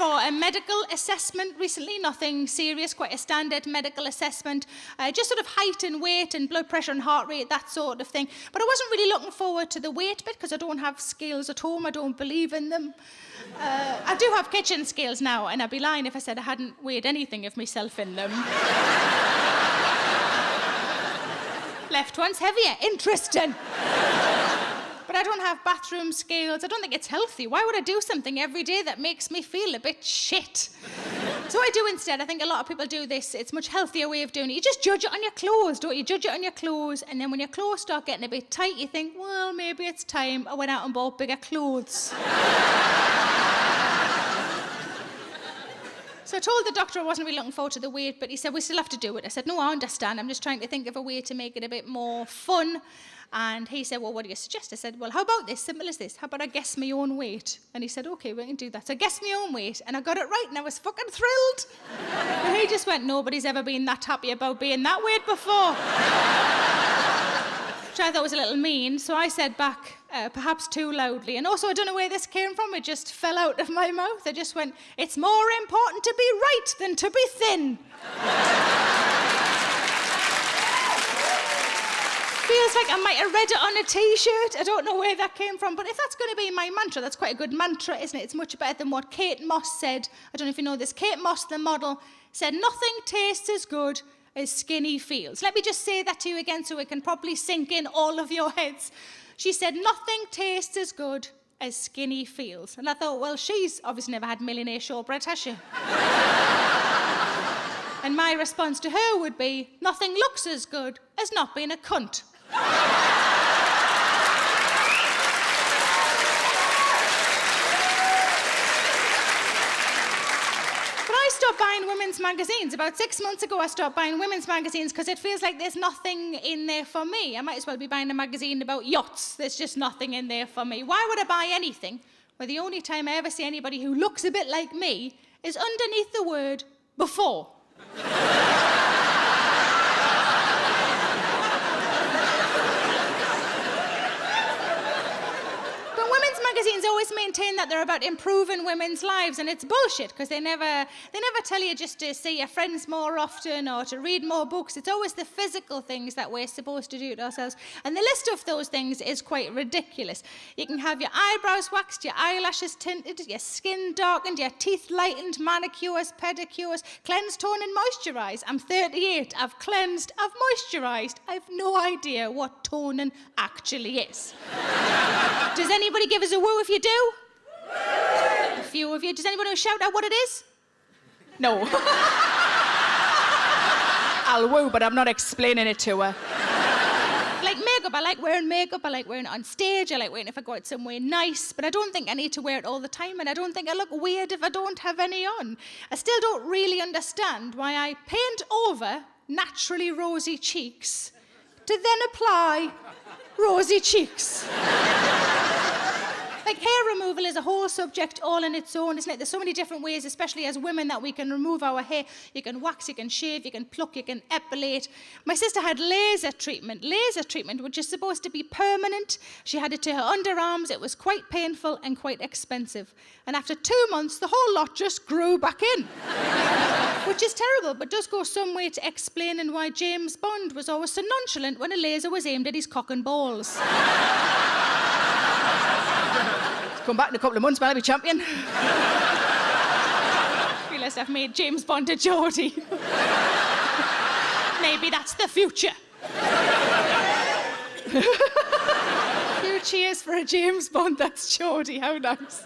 for a medical assessment recently, nothing serious, quite a standard medical assessment, just sort of height and weight and blood pressure and heart rate, that sort of thing. But I wasn't really looking forward to the weight bit because I don't have scales at home, I don't believe in them. I do have kitchen scales now, and I'd be lying if I said I hadn't weighed anything of myself in them. Left one's heavier, interesting. But I don't have bathroom scales. I don't think it's healthy. Why would I do something every day that makes me feel a bit shit? So I do instead. I think a lot of people do this. It's a much healthier way of doing it. You just judge it on your clothes, don't you? Judge it on your clothes, and then when your clothes start getting a bit tight, you think, well, maybe it's time I went out and bought bigger clothes. So I told the doctor I wasn't really looking forward to the weight, but he said, we still have to do it. I said, no, I understand. I'm just trying to think of a way to make it a bit more fun. And he said, well, what do you suggest? I said, well, how about this? Simple as this. How about I guess my own weight? And he said, okay, we can do that. So I guessed my own weight, and I got it right, and I was fucking thrilled. And he just went, nobody's ever been that happy about being that weight before. Which I thought was a little mean, so I said back, perhaps too loudly. And also, I don't know where this came from. It just fell out of my mouth. I just went, it's more important to be right than to be thin. Feels like I might have read it on a t-shirt. I don't know where that came from, but if that's going to be my mantra, that's quite a good mantra, isn't it? It's much better than what Kate Moss said. I don't know if you know this. Kate Moss, the model, said, nothing tastes as good as skinny feels. Let me just say that to you again so it can probably sink in all of your heads. She said, nothing tastes as good as skinny feels. And I thought, well, she's obviously never had millionaire shortbread, has she? And my response to her would be, nothing looks as good as not being a cunt. But I stopped buying women's magazines. About 6 months ago, I stopped buying women's magazines because it feels like there's nothing in there for me. I might as well be buying a magazine about yachts. There's just nothing in there for me. Why would I buy anything where the only time I ever see anybody who looks a bit like me is underneath the word before? Magazines always maintain that they're about improving women's lives, and it's bullshit because they never tell you just to see your friends more often or to read more books. It's always the physical things that we're supposed to do to ourselves, and the list of those things is quite ridiculous. You can have your eyebrows waxed, your eyelashes tinted, your skin darkened, your teeth lightened, manicures, pedicures, cleansed, toned and moisturised. I'm 38, I've cleansed, I've moisturised. I've no idea what toning actually is. Does anybody give us a woo if you do? A few of you. Does anybody shout out what it is? No. I'll woo, but I'm not explaining it to her. Like makeup, I like wearing makeup, I like wearing it on stage, I like wearing it if I go out somewhere nice, but I don't think I need to wear it all the time, and I don't think I look weird if I don't have any on. I still don't really understand why I paint over naturally rosy cheeks to then apply rosy cheeks. Like, hair removal is a whole subject all on its own, isn't it? There's so many different ways, especially as women, that we can remove our hair. You can wax, you can shave, you can pluck, you can epilate. My sister had laser treatment, which is supposed to be permanent. She had it to her underarms. It was quite painful and quite expensive. And after 2 months, the whole lot just grew back in. Which is terrible, but does go some way to explaining why James Bond was always so nonchalant when a laser was aimed at his cock and balls. Come back in a couple of months, man, I'll be champion. Realise I've made James Bond a Geordie. Maybe that's the future. Few cheers for a James Bond that's Geordie, how nice.